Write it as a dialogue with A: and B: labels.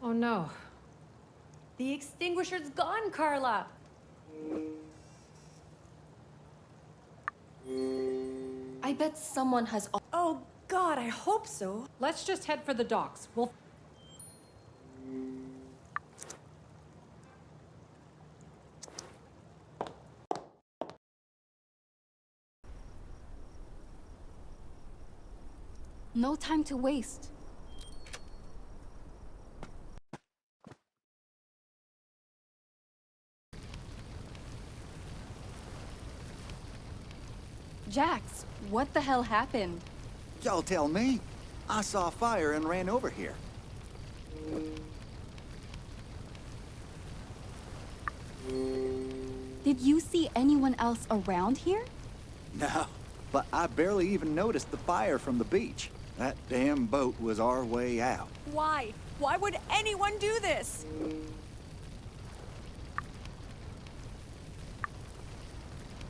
A: Oh no. The extinguisher's gone, Carla!
B: I bet someone has...
A: Oh god, I hope so. Let's just head for the docks. We'll...
B: No time to waste. Jax, what the hell happened?
C: Y'all tell me. I saw fire and ran over here.
B: Did you see anyone else around here?
C: No, but I barely even noticed the fire from the beach. That damn boat was our way out.
D: Why? Why would anyone do this?